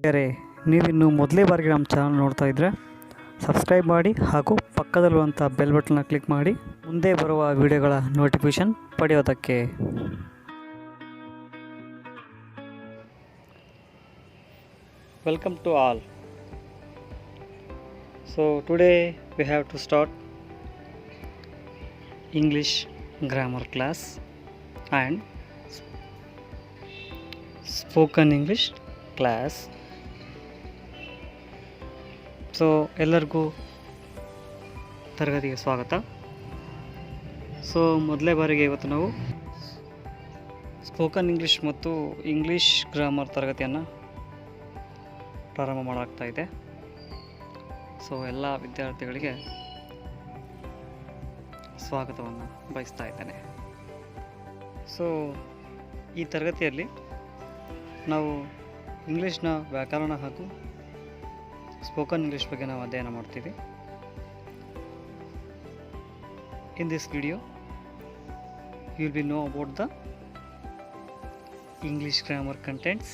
ಬೇರೆ ನೀವಿನ್ನು ಮೊದಲೇ ಬಾರಿಗೆ ನಮ್ಮ ಚಾನಲ್ ನೋಡ್ತಾ ಇದ್ದರೆ ಸಬ್ಸ್ಕ್ರೈಬ್ ಮಾಡಿ ಹಾಗೂ ಪಕ್ಕದಲ್ಲಿರುವಂಥ ಬೆಲ್ ಬಟನ್ನ ಕ್ಲಿಕ್ ಮಾಡಿ ಮುಂದೆ ಬರುವ ವಿಡಿಯೋಗಳ ನೋಟಿಫಿಕೇಷನ್ ಪಡೆಯೋದಕ್ಕೆ. Welcome to all. So today we have to start English grammar class and spoken English class. So ಎಲ್ಲರಿಗೂ ತರಗತಿಗೆ ಸ್ವಾಗತ. ಸೊ ಮೊದಲೇ ಬಾರಿಗೆ ಇವತ್ತು ನಾವು ಸ್ಪೋಕನ್ ಇಂಗ್ಲೀಷ್ ಮತ್ತು ಇಂಗ್ಲೀಷ್ ಗ್ರಾಮರ್ ತರಗತಿಯನ್ನು ಪ್ರಾರಂಭ ಮಾಡಾಗ್ತಾ ಇದೆ. ಸೊ ಎಲ್ಲ ವಿದ್ಯಾರ್ಥಿಗಳಿಗೆ ಸ್ವಾಗತವನ್ನು ಬಯಸ್ತಾ ಇದ್ದೇನೆ. ಸೊ ಈ ತರಗತಿಯಲ್ಲಿ ನಾವು ಇಂಗ್ಲೀಷ್ನ ವ್ಯಾಕರಣ ಹಾಗೂ ಸ್ಪೋಕನ್ ಇಂಗ್ಲೀಷ್ ಬಗ್ಗೆ ನಾವು ಅಧ್ಯಯನ ಮಾಡ್ತೀವಿ. In this video you will be know about the English grammar contents.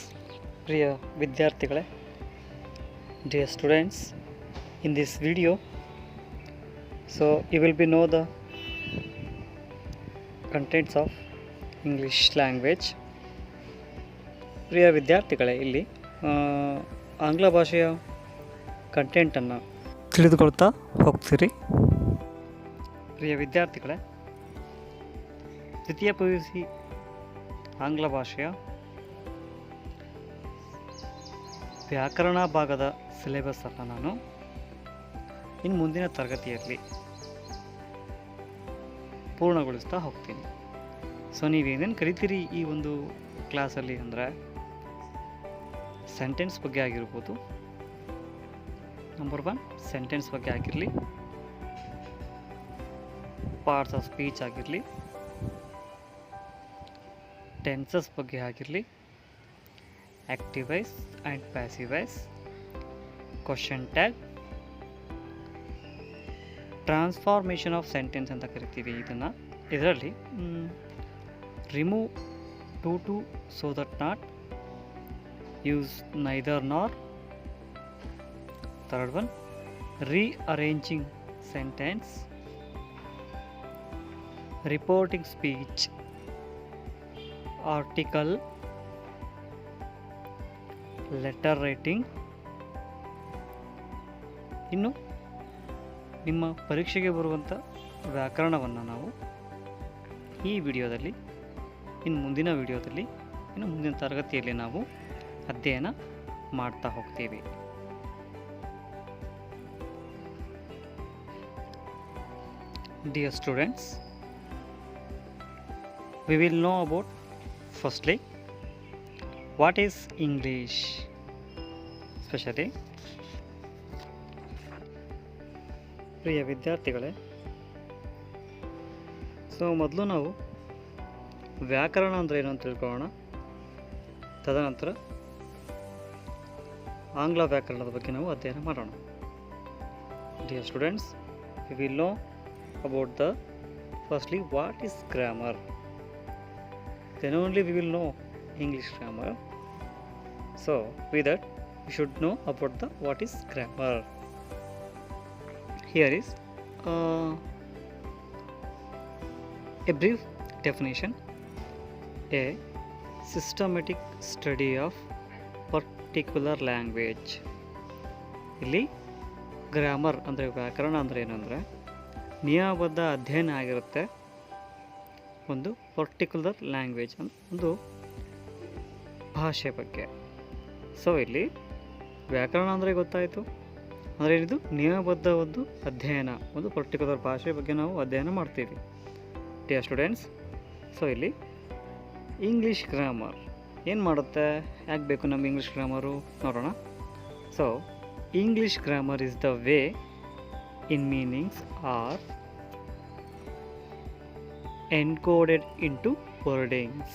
ಪ್ರಿಯ ವಿದ್ಯಾರ್ಥಿಗಳೇ, dear students, in this video so you will be know the contents of English language. ಪ್ರಿಯ ವಿದ್ಯಾರ್ಥಿಗಳೇ, ಇಲ್ಲಿ ಆಂಗ್ಲ ಭಾಷೆಯ ಕಂಟೆಂಟನ್ನು ತಿಳಿದುಕೊಳ್ತಾ ಹೋಗ್ತೀರಿ. ಪ್ರಿಯ ವಿದ್ಯಾರ್ಥಿಗಳೇ, ದ್ವಿತೀಯ PUC ಆಂಗ್ಲ ಭಾಷೆಯ ವ್ಯಾಕರಣ ಭಾಗದ ಸಿಲೆಬಸ್ಸನ್ನು ನಾನು ಇನ್ನು ಮುಂದಿನ ತರಗತಿಯಲ್ಲಿ ಪೂರ್ಣಗೊಳಿಸ್ತಾ ಹೋಗ್ತೀನಿ. ಸೊ ನೀವೇನೇನು ಕರಿತೀರಿ ಈ ಒಂದು ಕ್ಲಾಸಲ್ಲಿ ಅಂದರೆ ಸೆಂಟೆನ್ಸ್ ಬಗ್ಗೆ ಆಗಿರ್ಬೋದು, ನಂಬರ್ 1 ಸೆಂಟೆನ್ಸ್ ಬಗ್ಗೆ ಆಗಿರಲಿ, ಪಾರ್ಟ್ಸ್ ಆಫ್ ಸ್ಪೀಚ್ ಆಗಿರಲಿ, ಟೆನ್ಸಸ್ ಬಗ್ಗೆ ಆಗಿರಲಿ, active voice and passive voice, question tag, transformation of sentence ಅಂತ ಕರಿತೀವಿ ಇದರಲ್ಲಿ remove too so that not, use neither nor, third one rearranging sentence, reporting speech, article, letter writing. ಇನ್ನು ನಿಮ್ಮ ಪರೀಕ್ಷೆಗೆ ಬರುವಂಥ ವ್ಯಾಕರಣವನ್ನು ನಾವು ಈ ವಿಡಿಯೋದಲ್ಲಿ ಮುಂದಿನ ತರಗತಿಯಲ್ಲಿ ನಾವು ಅಧ್ಯಯನ ಮಾಡ್ತಾ ಹೋಗ್ತೀವಿ. Dear students, we will know about firstly what is English, especially ಪ್ರಿಯ ವಿದ್ಯಾರ್ಥಿಗಳೇ. ಸೊ ಮೊದಲು ನಾವು ವ್ಯಾಕರಣ ಅಂದರೆ ಏನು ಅಂತ ತಿಳ್ಕೊಳ್ಳೋಣ. ತದನಂತರ ಆಂಗ್ಲ ವ್ಯಾಕರಣದ ಬಗ್ಗೆ ನಾವು ಅಧ್ಯಯನ ಮಾಡೋಣ. Dear students, V will know about the firstly what is grammar, then only we will know English grammar. So with that we should know about the what is grammar. Here is a brief definition: a systematic study of particular language. ಇಲ್ಲಿ grammar ಅಂದರೆ ವ್ಯಾಕರಣ ಅಂದರೆ ಏನು ಅಂದರೆ ನಿಯಮಬದ್ಧ ಅಧ್ಯಯನ ಆಗಿರುತ್ತೆ ಒಂದು particular language, ಒಂದು ಭಾಷೆ ಬಗ್ಗೆ. ಸೊ ಇಲ್ಲಿ ವ್ಯಾಕರಣ ಅಂದರೆ ಗೊತ್ತಾಯಿತು ಅಂದರೆ ಇದು ನಿಯಮಬದ್ಧ ಒಂದು ಅಧ್ಯಯನ, ಒಂದು ಪರ್ಟಿಕ್ಯುಲರ್ ಭಾಷೆ ಬಗ್ಗೆ ನಾವು ಅಧ್ಯಯನ ಮಾಡ್ತೀವಿ. ಡಿಯರ್ ಸ್ಟೂಡೆಂಟ್ಸ್, ಸೊ ಇಲ್ಲಿ ಇಂಗ್ಲೀಷ್ ಗ್ರಾಮರ್ ಏನು ಮಾಡುತ್ತೆ, ಯಾಕೆ ಬೇಕು ನಮ್ಗೆ ಇಂಗ್ಲೀಷ್ ಗ್ರಾಮರು ನೋಡೋಣ. So English grammar is the way in meanings are encoded into wordings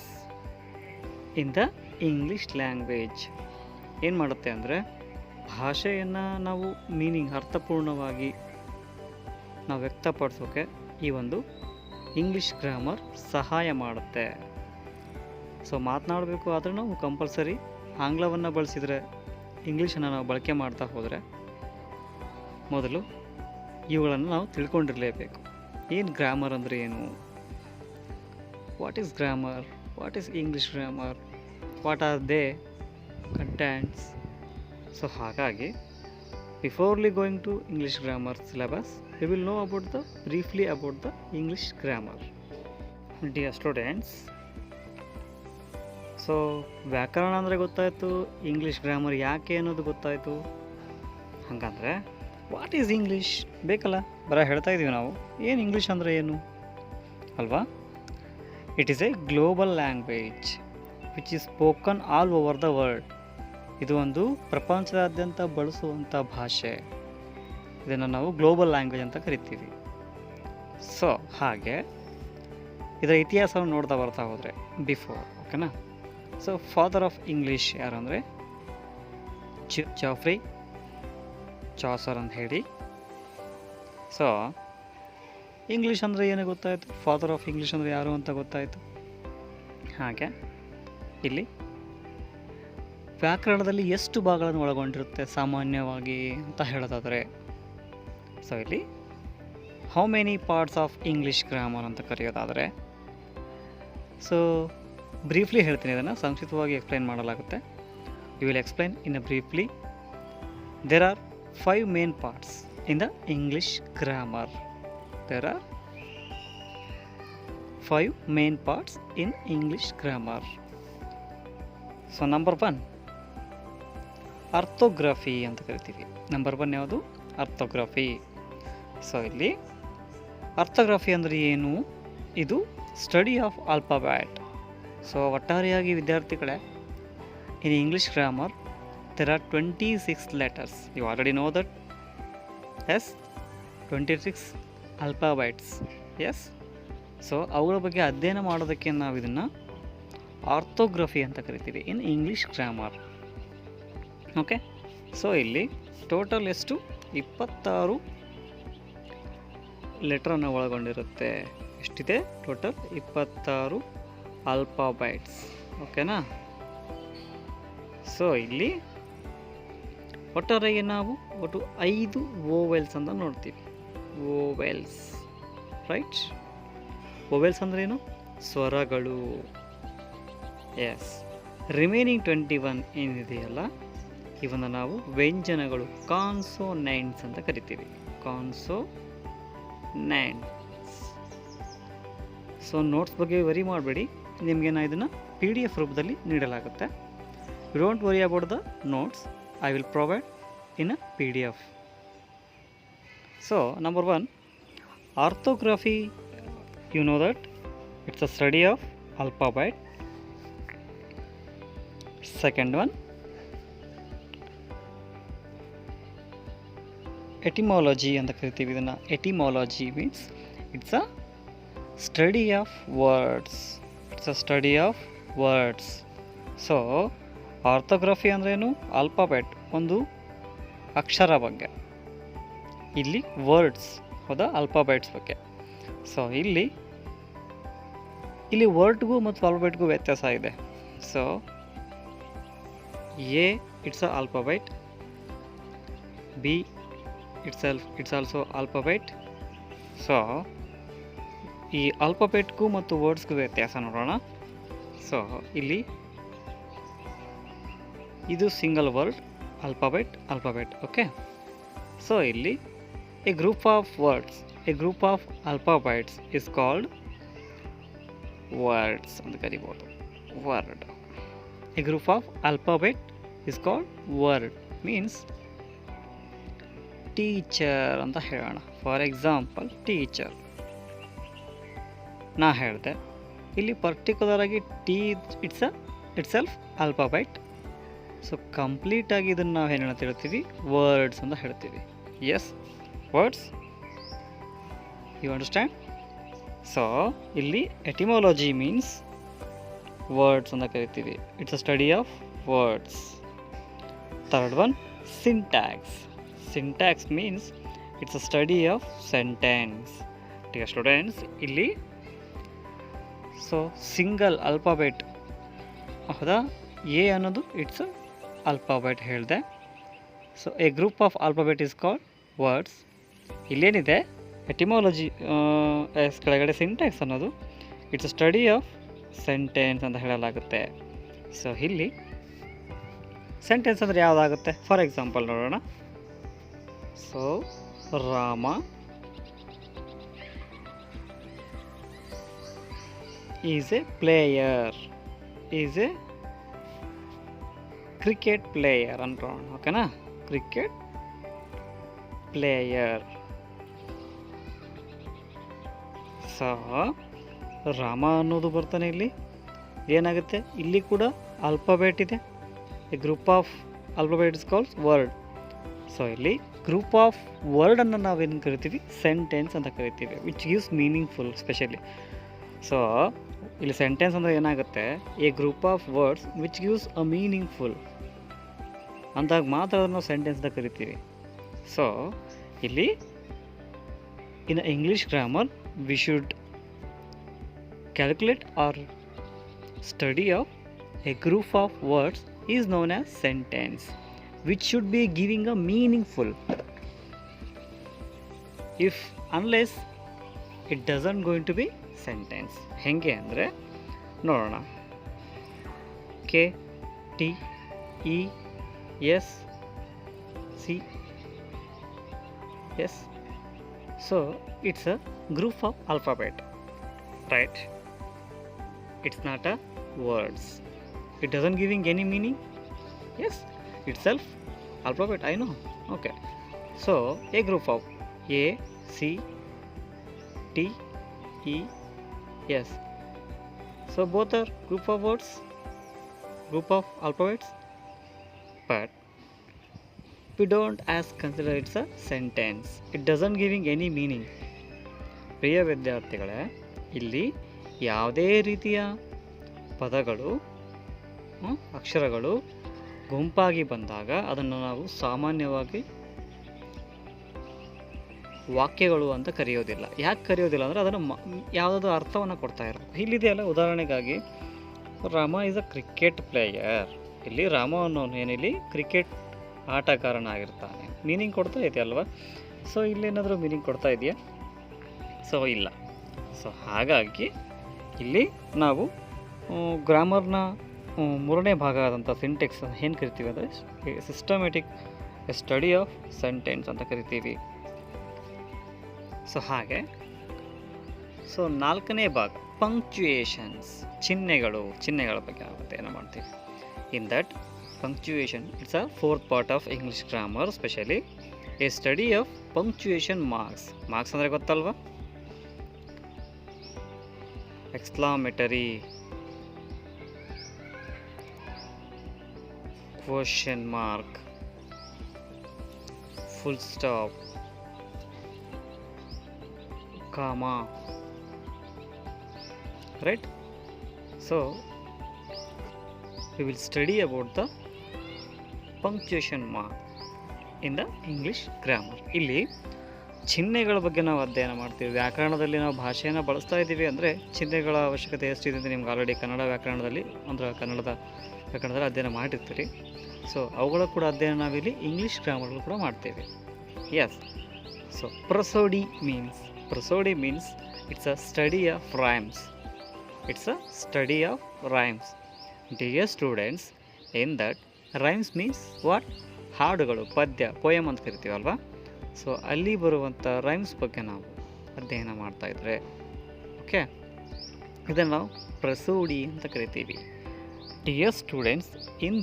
in the English language. ಏನು ಮಾಡುತ್ತೆ ಅಂದರೆ ಭಾಷೆಯನ್ನು ನಾವು ಮೀನಿಂಗ್ ಅರ್ಥಪೂರ್ಣವಾಗಿ ನಾವು ವ್ಯಕ್ತಪಡಿಸೋಕೆ ಈ ಒಂದು ಇಂಗ್ಲೀಷ್ ಗ್ರಾಮರ್ ಸಹಾಯ ಮಾಡುತ್ತೆ. ಸೊ ಮಾತನಾಡಬೇಕು ಆದರೆ ನಾವು ಕಂಪಲ್ಸರಿ ಆಂಗ್ಲವನ್ನು ಬಳಸಿದರೆ ಇಂಗ್ಲೀಷನ್ನು ನಾವು ಬಳಕೆ ಮಾಡ್ತಾ ಹೋದರೆ ಮೊದಲು ಇವುಗಳನ್ನು ನಾವು ತಿಳ್ಕೊಂಡಿರಲೇಬೇಕು. ಏನು ಗ್ರಾಮರ್ ಅಂದರೆ ಏನು, what is grammar, what is English grammar, what are they contents. So ಹಾಗಾಗಿ beforely going to English grammar syllabus we will know about the briefly about the English grammar. Dear students, so ವ್ಯಾಕರಣ ಅಂದರೆ ಗೊತ್ತಾಯಿತು, English grammar ಯಾಕೆ ಅನ್ನೋದು ಗೊತ್ತಾಯಿತು. ಹಾಗಂದರೆ what is English ಬೇಕಲ್ಲ, ಬರ ಹೇಳ್ತಾ ಇದ್ದೀವಿ ನಾವು. ಏನು ಇಂಗ್ಲೀಷ್ ಅಂದರೆ ಏನು ಅಲ್ವಾ? It is A global language which is spoken all over the world. ಇದು ಒಂದು ಪ್ರಪಂಚದಾದ್ಯಂತ ಬಳಸುವಂಥ ಭಾಷೆ. ಇದನ್ನು ನಾವು ಗ್ಲೋಬಲ್ ಲ್ಯಾಂಗ್ವೇಜ್ ಅಂತ ಕರಿತೀವಿ. ಸೊ ಹಾಗೆ ಇದರ ಇತಿಹಾಸವನ್ನು ನೋಡ್ತಾ ಬರ್ತಾ ಹೋದರೆ ಬಿಫೋರ್, ಓಕೆನಾ. ಸೊ ಫಾದರ್ ಆಫ್ ಇಂಗ್ಲೀಷ್ ಯಾರು ಅಂದರೆ ಜಾಫ್ರಿ ಚಾಸರ್ ಅಂತ ಹೇಳಿ. ಸೊ ಇಂಗ್ಲೀಷ್ ಅಂದರೆ ಏನು ಗೊತ್ತಾಯಿತು, ಫಾದರ್ ಆಫ್ ಇಂಗ್ಲೀಷ್ ಅಂದರೆ ಯಾರು ಅಂತ ಗೊತ್ತಾಯಿತು. ಹಾಗೆ ಇಲ್ಲಿ ವ್ಯಾಕರಣದಲ್ಲಿ ಎಷ್ಟು ಭಾಗಗಳನ್ನು ಒಳಗೊಂಡಿರುತ್ತೆ ಸಾಮಾನ್ಯವಾಗಿ ಅಂತ ಹೇಳೋದಾದರೆ, ಸೊ ಇಲ್ಲಿ how many parts of English grammar ಅಂತ ಕರೆಯೋದಾದರೆ, ಸೊ ಬ್ರೀಫ್ಲಿ ಹೇಳ್ತೀನಿ, ಇದನ್ನು ಸಂಕ್ಷಿಪ್ತವಾಗಿ ಎಕ್ಸ್ಪ್ಲೈನ್ ಮಾಡಲಾಗುತ್ತೆ. You will explain in a briefly. There are 5 main parts in the English grammar. There are 5 main parts in English grammar. So number 1 ಅರ್ಥೋಗ್ರಫಿ ಅಂತ ಕರಿತೀವಿ. Number 1 ಯಾವುದು? ಅರ್ಥೋಗ್ರಫಿ. So ಇಲ್ಲಿ ಅರ್ಥೋಗ್ರಫಿ ಅಂದರೆ ಏನು? ಇದು ಸ್ಟಡಿ ಆಫ್ ಆಲ್ಫಾಬೆಟ್. ಸೊ ಒಟ್ಟಾರೆಯಾಗಿ ವಿದ್ಯಾರ್ಥಿಗಳೇ, ಇನ್ English grammar there are 26 letters. You already know that. Yes, 26 alphabets. Yes. So ಅವುಗಳ ಬಗ್ಗೆ ಅಧ್ಯಯನ ಮಾಡೋದಕ್ಕೆ ನಾವು ಇದನ್ನು ಆರ್ಥೋಗ್ರಫಿ ಅಂತ ಕರಿತೀವಿ ಇನ್ ಇಂಗ್ಲೀಷ್ ಗ್ರಾಮರ್. ಓಕೆ. ಸೊ ಇಲ್ಲಿ ಟೋಟಲ್ ಎಷ್ಟು? 26 ಲೆಟ್ರನ್ನು ಒಳಗೊಂಡಿರುತ್ತೆ. ಎಷ್ಟಿದೆ ಟೋಟಲ್? 26 ಆಲ್ಫಾಬೆಟ್ಸ್. ಓಕೆನಾ. ಸೊ ಇಲ್ಲಿ ಒಟ್ಟಾರೆಗೆ ನಾವು ಒಟ್ಟು 5 ವೋವೆಲ್ಸ್ ಅಂತ ನೋಡ್ತೀವಿ. Vowels, right? ವೋವೆಲ್ಸ್ ಅಂದ್ರೆ ಏನು? ಸ್ವರಗಳು. ಎಸ್. ರಿಮೈನಿಂಗ್ 21 ಏನಿದೆಯಲ್ಲ, ಇವನ್ನು ನಾವು ವ್ಯಂಜನಗಳು, ಕಾನ್ಸೋನೆಂಟ್ಸ್ ಅಂತ ಕರಿತೀವಿ. ಕಾನ್ಸೋನೆಂಟ್ಸ್. ಸೊ ನೋಟ್ಸ್ ಬಗ್ಗೆ ವರಿ ಮಾಡಬೇಡಿ, ನಿಮಗೆ ನಾನು ಇದನ್ನು PDF ರೂಪದಲ್ಲಿ ನೀಡಲಾಗುತ್ತೆ. You don't worry about the notes, I will provide in a PDF. So number 1 orthography, you know that it's a study of alphabet. Second one etymology ಅಂತ ಕರಿತೀವಿ ಇದನ್ನು. etymology means it's a study of words. It's a study of words. So ಆರ್ಥೋಗ್ರಫಿ ಅಂದ್ರೇನು? Alphabet, ಒಂದು ಅಕ್ಷರ ಬಗ್ಗೆ. ಇಲ್ಲಿ words, ಹೌದಾ, alphabets ಬಗ್ಗೆ. So ಇಲ್ಲಿ ವರ್ಡ್ಗೂ ಮತ್ತು ಆಲ್ಫಾಬೆಟ್ಗೂ ವ್ಯತ್ಯಾಸ ಇದೆ. So A it's a alphabet, B it's also alphabet. So ಈ ಆಲ್ಫಾಬೆಟ್ಗೂ ಮತ್ತು ವರ್ಡ್ಸ್ಗೂ ವ್ಯತ್ಯಾಸ ನೋಡೋಣ. ಸೊ ಇಲ್ಲಿ ಇದು single word, alphabet. Okay. So ಇಲ್ಲಿ a group of words, a group of alphabets is called words ಅಂತ ಕರಿಬೋದು. Word. A group of alphabet is called word. Means teacher ಅಂತ ಹೇಳೋಣ. ಫಾರ್ ಎಕ್ಸಾಂಪಲ್ ಟೀಚರ್ ನಾ ಹೇಳಿದೆ, ಇಲ್ಲಿ ಪರ್ಟಿಕ್ಯುಲರ್ ಆಗಿ ಇಟ್ಸ್ ಸೆಲ್ಫ್ ಆಲ್ಫಾಬೆಟ್. ಸೊ ಕಂಪ್ಲೀಟಾಗಿ ಇದನ್ನು ನಾವು ಏನು ಅಂತ ಹೇಳ್ತೀವಿ? ವರ್ಡ್ಸ್ ಅಂತ ಹೇಳ್ತೀವಿ. Yes, words. You understand? So ಇಲ್ಲಿ ಎಟಿಮಾಲಜಿ ಮೀನ್ಸ್ ವರ್ಡ್ಸ್ ಅಂತ ಕರಿತೀವಿ. It's a study of words. Third one syntax. Syntax means it's a study of sentence. Dear students, ಇಲ್ಲಿ ಸೊ ಸಿಂಗಲ್ ಆಲ್ಫಾಬೆಟ್, ಹೌದಾ, ಎ ಅನ್ನೋದು ಇಟ್ಸ್ ಆಲ್ಫಾಬೆಟ್ ಹೇಳಿದೆ. So a group of alphabet is called words. ಇಲ್ಲೇನಿದೆ etymology ಕೆಳಗಡೆ syntax ಅನ್ನೋದು it's study of sentence ಅಂತ ಹೇಳಲಾಗುತ್ತೆ. So ಇಲ್ಲಿ ಸೆಂಟೆನ್ಸ್ ಅಂದರೆ ಯಾವುದಾಗುತ್ತೆ? ಫಾರ್ ಎಕ್ಸಾಂಪಲ್ ನೋಡೋಣ. So Rama is a player, is a cricket player ಅನ್ಕೋಣ. ಓಕೆನಾ? Cricket player. ಸೊ ರಾಮ ಅನ್ನೋದು ಬರ್ತಾನೆ ಇಲ್ಲಿ. ಏನಾಗುತ್ತೆ? ಇಲ್ಲಿ ಕೂಡ ಆಲ್ಫಾಬೆಟ್ ಇದೆ. A group of alphabet is called word. So ಇಲ್ಲಿ ಗ್ರೂಪ್ ಆಫ್ ವರ್ಡನ್ನು ನಾವೇನು ಕರಿತೀವಿ? ಸೆಂಟೆನ್ಸ್ ಅಂತ ಕರಿತೀವಿ, which gives meaningful specially. So ಇಲ್ಲಿ ಸೆಂಟೆನ್ಸ್ ಅಂದರೆ ಏನಾಗುತ್ತೆ? A group of words which gives a meaningful ಅಂದಾಗ ಮಾತ್ರ ನಾವು ಸೆಂಟೆನ್ಸ್ ಅಂತ ಕರಿತೀವಿ. ಸೊ ಇಲ್ಲಿ in English grammar we should calculate or study of a group of words is known as sentence, which should be giving a meaningful. If unless it doesn't going to be sentence. ಹೆಂಗೆ ಅಂದರೆ ನೋಡೋಣ. K T E S C S. So it's a group of alphabet, right? It's not a words. It doesn't giving any meaning. Yes, itself alphabet, I know. Okay, so a group of A C T E S. So both are group of words, group of alphabets, but we don't as consider it's a sentence. It doesn't giving any meaning. ಪ್ರಿಯ ವಿದ್ಯಾರ್ಥಿಗಳೇ, ಇಲ್ಲಿ ಯಾವುದೇ ರೀತಿಯ ಪದಗಳು ಅಕ್ಷರಗಳು ಗುಂಪಾಗಿ ಬಂದಾಗ ಅದನ್ನು ನಾವು ಸಾಮಾನ್ಯವಾಗಿ ವಾಕ್ಯಗಳು ಅಂತ ಕರೆಯೋದಿಲ್ಲ. ಯಾಕೆ ಕರೆಯೋದಿಲ್ಲ ಅಂದರೆ ಅದನ್ನು ಯಾವುದಾದ್ರೂ ಅರ್ಥವನ್ನು ಕೊಡ್ತಾ ಇರೋದು. ಇಲ್ಲಿದೆಯಲ್ಲ, ಉದಾಹರಣೆಗಾಗಿ Rama is a cricket player. ಇಲ್ಲಿ ರಾಮ ಅನ್ನೋನು ಏನಿಲ್ಲಿ ಕ್ರಿಕೆಟ್ ಆಟಗಾರನಾಗಿರ್ತಾನೆ. ಮೀನಿಂಗ್ ಕೊಡ್ತಾ ಇದೆ ಅಲ್ವಾ? ಸೊ ಇಲ್ಲೇನಾದರೂ ಮೀನಿಂಗ್ ಕೊಡ್ತಾ ಇದೆಯಾ? ಸೊ ಇಲ್ಲ. ಸೊ ಹಾಗಾಗಿ ಇಲ್ಲಿ ನಾವು ಗ್ರಾಮರ್ನ ಮೂರನೇ ಭಾಗ ಆದಂಥ ಸಿಂಟೆಕ್ಸ್ ಏನು ಕರಿತೀವಿ ಅಂದರೆ ಸಿಸ್ಟಮೆಟಿಕ್ ಸ್ಟಡಿ ಆಫ್ ಸೆಂಟೆನ್ಸ್ ಅಂತ ಕರಿತೀವಿ. ಸೊ ಹಾಗೆ ಸೊ ನಾಲ್ಕನೇ ಭಾಗ ಪಂಕ್ಚುಯೇಷನ್ಸ್, ಚಿಹ್ನೆಗಳ ಬಗ್ಗೆ ಆಗುತ್ತೆ ಏನು ಮಾಡ್ತೀವಿ. In that punctuation it's a fourth part of English grammar, specially A study of punctuation marks. Marks ಅಂದರೆ ಗೊತ್ತಲ್ವಾ? ಎಕ್ಸ್ಕ್ಲಾಮೇಟರಿ, question mark, full stop, comma, right? So we will study about the punctuation mark in the English grammar. ಇಲ್ಲಿ ಚಿಹ್ನೆಗಳ ಬಗ್ಗೆ ನಾವು ಅಧ್ಯಯನ ಮಾಡ್ತೀವಿ. ವ್ಯಾಕರಣದಲ್ಲಿ ನಾವು ಭಾಷೆಯನ್ನು ಬಳಸ್ತಾ ಇದ್ದೀವಿ ಅಂದರೆ ಚಿಹ್ನೆಗಳ ಅವಶ್ಯಕತೆ ಎಷ್ಟಿದೆ ಅಂತ ನಿಮ್ಗೆ ಆಲ್ರೆಡಿ ಕನ್ನಡ ವ್ಯಾಕರಣದಲ್ಲಿ ಕನ್ನಡದ ವ್ಯಾಕರಣದಲ್ಲಿ ಅಧ್ಯಯನ ಮಾಡಿರ್ತೀರಿ. ಸೊ ಅವುಗಳ ಕೂಡ ಅಧ್ಯಯನ ನಾವಿಲ್ಲಿ ಇಂಗ್ಲೀಷ್ ಗ್ರಾಮರ್ಗಳು ಕೂಡ ಮಾಡ್ತೇವೆ. Yes. So prosody means it's a study of rhymes. Dear students, in that rhymes means what? ಹಾಡುಗಳು, ಪದ್ಯ, ಪೋಯಮ್ ಅಂತ ಕರಿತೀವಲ್ವಾ? ಸೊ ಅಲ್ಲಿ ಬರುವಂಥ ರೈಮ್ಸ್ ಬಗ್ಗೆ ನಾವು ಅಧ್ಯಯನ ಮಾಡ್ತಾ ಇದ್ರೆ ಓಕೆ, ಇದನ್ನು ನಾವು ಪ್ರಸೋಡಿ ಅಂತ ಕರಿತೀವಿ. Dear students, in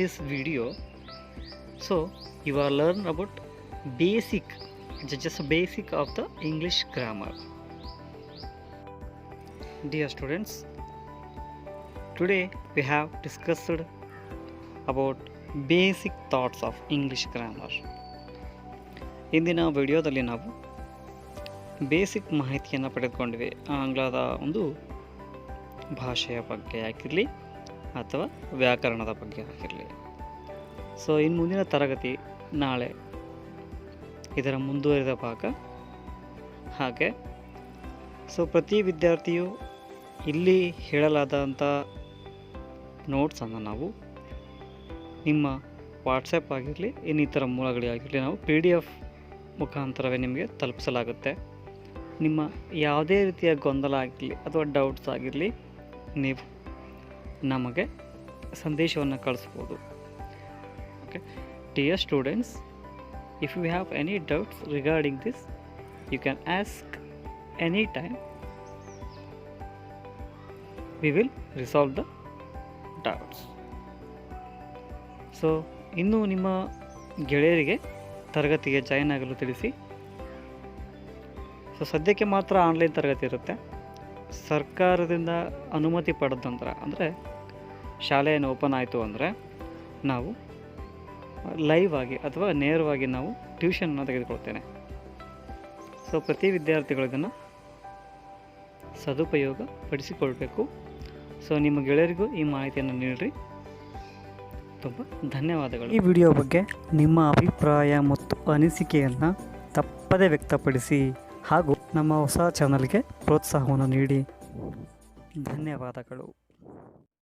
this video, so you are learn about basic, just basic of the English grammar. Dear students, today we have discussed about basic thoughts of English grammar. ಇಂದಿನ ವಿಡಿಯೋದಲ್ಲಿ ನಾವು ಬೇಸಿಕ್ ಮಾಹಿತಿಯನ್ನು ಪಡೆದುಕೊಂಡ್ವಿ. ಆಂಗ್ಲದ ಒಂದು ಭಾಷೆಯ ಬಗ್ಗೆ ಆಗಿರಲಿ ಅಥವಾ ವ್ಯಾಕರಣದ ಬಗ್ಗೆ ಆಗಿರಲಿ. ಸೊ ಇನ್ನು ಮುಂದಿನ ತರಗತಿ ನಾಳೆ ಇದರ ಮುಂದುವರಿದ ಭಾಗ. ಹಾಗೆ ಸೊ ಪ್ರತಿ ವಿದ್ಯಾರ್ಥಿಯು ಇಲ್ಲಿ ಹೇಳಲಾದಂಥ ನೋಟ್ಸನ್ನು ನಾವು ನಿಮ್ಮ ವಾಟ್ಸಪ್ ಆಗಿರಲಿ ಇನ್ನಿತರ ಮೂಲಗಳಿಗಾಗಿರಲಿ ನಾವು PDF ಮುಖಾಂತರವೇ ನಿಮಗೆ ತಲುಪಿಸಲಾಗುತ್ತೆ. ನಿಮ್ಮ ಯಾವುದೇ ರೀತಿಯ ಗೊಂದಲ ಆಗಿರಲಿ ಅಥವಾ ಡೌಟ್ಸ್ ಆಗಿರಲಿ ನೀವು ನಮಗೆ ಸಂದೇಶವನ್ನು ಕಳಿಸ್ಬೋದು. Okay, dear students, if you have any doubts regarding this, you can ask anytime. We will resolve the doubts. So ಇನ್ನು ನಿಮ್ಮ ಗೆಳೆಯರಿಗೆ ತರಗತಿಗೆ ಜಾಯಿನ್ ಆಗಲು ತಿಳಿಸಿ. ಸೊ ಸದ್ಯಕ್ಕೆ ಮಾತ್ರ ಆನ್ಲೈನ್ ತರಗತಿ ಇರುತ್ತೆ. ಸರ್ಕಾರದಿಂದ ಅನುಮತಿ ಪಡೆದ ನಂತರ, ಅಂದರೆ ಶಾಲೆಯನ್ನು ಓಪನ್ ಆಯಿತು ಅಂದರೆ ನಾವು ಲೈವ್ ಆಗಿ ಅಥವಾ ನೇರವಾಗಿ ನಾವು ಟ್ಯೂಷನ್ನ ತೆಗೆದುಕೊಳ್ತೇನೆ. ಸೊ ಪ್ರತಿ ವಿದ್ಯಾರ್ಥಿಗಳು ಇದನ್ನು ಸದುಪಯೋಗ ಪಡಿಸಿಕೊಳ್ಬೇಕು. ಸೊ ನಿಮ್ಮ ಗೆಳೆಯರಿಗೂ ಈ ಮಾಹಿತಿಯನ್ನು ನೀಡಿರಿ. ತುಂಬ ಧನ್ಯವಾದಗಳು. ಈ ವಿಡಿಯೋ ಬಗ್ಗೆ ನಿಮ್ಮ ಅಭಿಪ್ರಾಯ ಮತ್ತು ಅನಿಸಿಕೆಯನ್ನು ತಪ್ಪದೇ ವ್ಯಕ್ತಪಡಿಸಿ ಹಾಗೂ ನಮ್ಮ ಹೊಸ ಚಾನಲ್ಗೆ ಪ್ರೋತ್ಸಾಹವನ್ನು ನೀಡಿ. ಧನ್ಯವಾದಗಳು.